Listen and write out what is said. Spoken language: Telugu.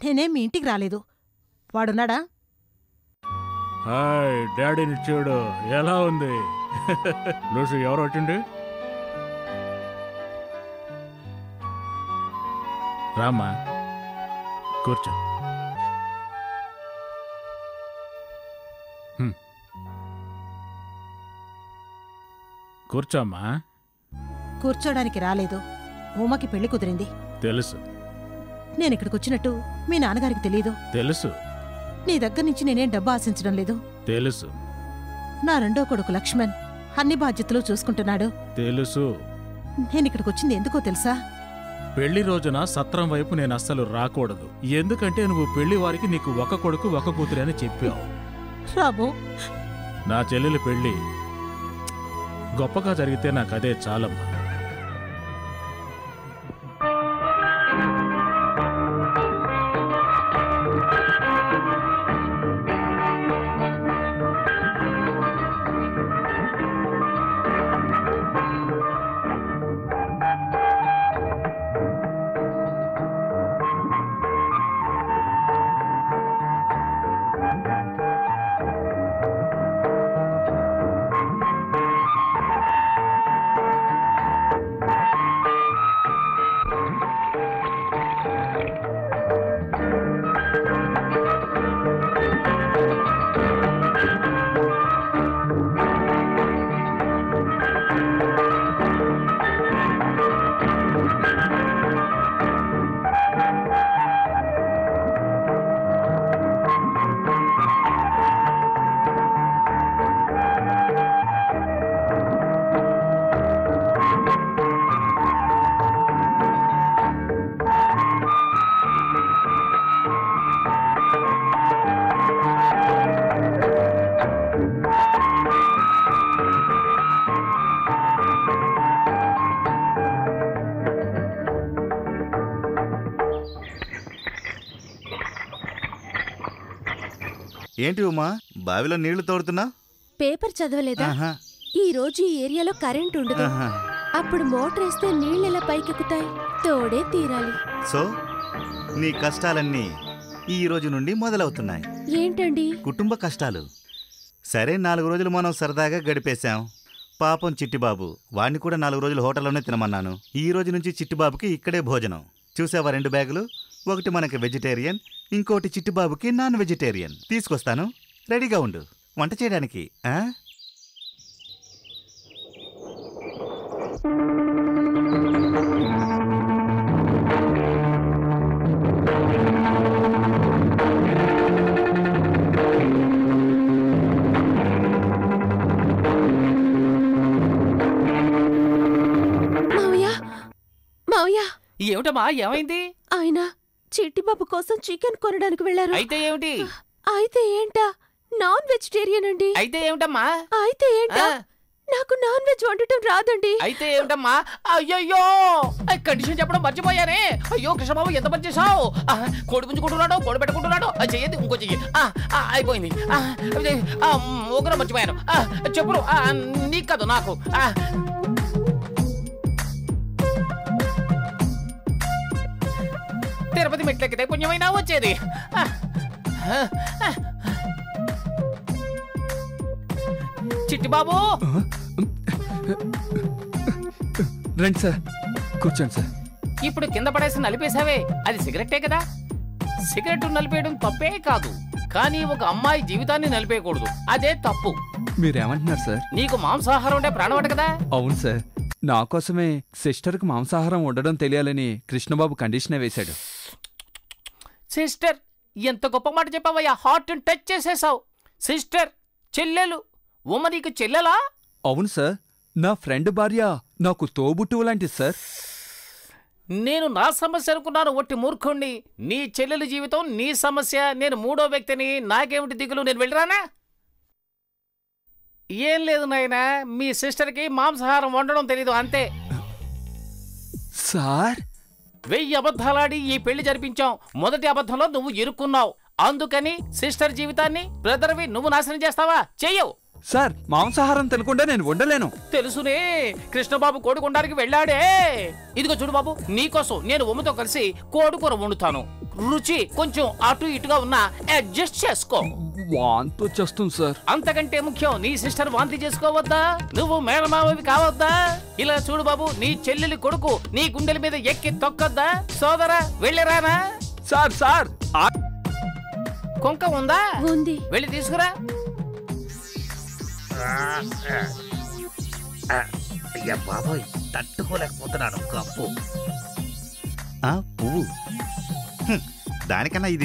నేనేం మీ ఇంటికి రాలేదు. వాడున్నాడా? హాయ్ డాడీని చూడు ఎలా ఉంది. లూసి ఎవరు వచ్చింది? రామ్మా కూర్చో. కూర్చోమ్మా. కూర్చోడానికి రాలేదు. ఉమకి పెళ్లి కుదిరింది. తెలుసు. నేనిక్కడికొచ్చినట్టు మీ నాన్నగారికి తెలీదు. తెలుసు. నీ దగ్గర నుంచి నేనేం డబ్బు ఆశించడం లేదు. తెలుసు. నా రెండో కొడుకు లక్ష్మణ్ అన్ని బాధ్యతలు చూసుకుంటున్నాడు. తెలుసు. నేనిక్కడికొచ్చింది ఎందుకో తెలుసా? పెళ్లి రోజున సత్రం వైపు నేను అస్సలు రాకూడదు. ఎందుకంటే నువ్వు పెళ్లి వారికి నీకు ఒక కొడుకు ఒక కూతురు అని చెప్పావు. రాము, నా చెల్లెలి పెళ్లి గొప్పగా జరిగితే నాకదే చాలమ్మా. ఏంటి ఉమా బావిలో నీళ్లు తోడుతున్నా? పేపర్ చదవలేదా? ఈ రోజు ఈ ఏరియాలో కరెంట్ ఉండదు. అప్పుడు మోటార్ వేస్తే నీళ్ళు ఎలా పైకెక్కుతాయి? తోడే తీరాలి. సో నీ కష్టాలన్నీ ఈ రోజు నుండి మొదలవుతున్నాయి. ఏంటండి? కుటుంబ కష్టాలు. సరే 4 రోజులు మనం సరదాగా గడిపేశాం. పాపం చిట్టిబాబు, వాడిని కూడా 4 రోజులు హోటల్లోనే తినమన్నాను. ఈ రోజు నుంచి చిట్టిబాబుకి ఇక్కడే భోజనం. చూసావా 2 బ్యాగులు? ఒకటి మనకి వెజిటేరియన్, ఇంకోటి చిట్టిబాబుకి నాన్ వెజిటేరియన్. తీసుకొస్తాను, రెడీగా ఉండు వంట చేయడానికి. ఏమిటమ్మా, ఏమైంది? ఆయన చిట్టిబాబు కోసం చికెన్ కొనడానికి వెళ్లారు. అయితే ఏమిటి? అయితే ఏంటా? నాన్ వెజిటేరియన్ అండి. అయితే ఏమిటమ్మా? అయితే ఏంటా? నాకు నాన్ వెజ్ వండటం రాదండి. అయితే ఏమిటమ్మా? అయ్యయ్యో, కండిషన్ చెప్పడం మర్చిపోయానే. అయ్యో కృష్ణబాబు, ఎంత పని చేసావు? కోడి పుంజుకుంటున్నాడు, కోడి పెట్టుకుంటున్నాడు. చెయ్యద్దు, ఇంకో చెయ్యి. అయిపోయింది. ఒకరు మర్చిపోయాను. చెప్పురు, నీకు కాదు నాకు. తిరుపతి మెట్లెక్కితే పుణ్యమైనా వచ్చేది. చిట్టిబాబు, రండి సార్, కూర్చోండి సార్. ఇప్పుడు కింద పడేసి నలిపేశావే, అది సిగరెట్టే కదా. సిగరెట్ నలిపేయడం తప్పే కాదు, కానీ ఒక అమ్మాయి జీవితాన్ని నలిపేయకూడదు, అదే తప్పు. మీరేమంటున్నారు సార్? నీకు మాంసాహారం ఉంటే ప్రాణం కదా. అవును సార్, నా కోసమే సిస్టర్కి మాంసాహారం ఉండడం తెలియాలని కృష్ణబాబు కండిషనే వేశాడు. సిస్టర్, ఎంత గొప్ప మాట చెప్పావయ్యా. హార్ట్ టచ్ చేసేసావు. సిస్టర్, చెల్లెలు. ఉమ్మ నీకు చెల్లెలా? అవును సార్, నా ఫ్రెండ్ భార్య నాకు తోబుట్టువు లాంటిది సార్. నేను నా సమస్య అనుకున్నాను, ఒట్టి మూర్ఖుణ్ణి. నీ చెల్లెలి జీవితం నీ సమస్య, నేను 3వ వ్యక్తిని. నాకేమిటి దిగులు, నేను వెళ్ళరానా? ఏం లేదు నాయనా, మీ సిస్టర్కి మాంసాహారం వండడం తెలీదు, అంతే. సార్, 1000 అబద్ధాలాడి ఈ పెళ్లి జరిపించాం. మొదటి అబద్ధంలో నువ్వు ఇరుక్కున్నావు. అందుకని సిస్టర్ జీవితాన్ని, బ్రదర్వి నువ్వు నాశనం చేస్తావా? చెయ్యవు. సార్ మాంసాహారం తినకుండా నేను ఉండలేను. తెలుసునే, కృష్ణబాబు కోడి కొనడానికి వెళ్ళాడే. ఇదిగో చూడు బాబు, నీకోసం నేను ఉమ్మతో కలిసి కోడి కూర వండుతాను. రుచి కొంచెం అటు ఇటుగా ఉన్నా అడ్జస్ట్ చేసుకో. వాంతి వచ్చేస్తుంది సార్. అంతకంటే ముఖ్యం, నీ సిస్టర్ వాంతి చేసుకోవద్దా? నువ్వు మేనమావవి కావద్దా? ఇలా చూడు బాబు, నీ చెల్లెలి కొడుకు నీ గుండెల మీద ఎక్కి తొక్కద్దా? సోదరా వెళ్ళరానా? సార్ కొంక ఉందా? ఉంది. వెళ్ళి తీసుకురా. అయ్యా బాబోయ్, తట్టుకోలేకపోతున్నాను. కప్పు పువ్వు దానికన్నా ఇది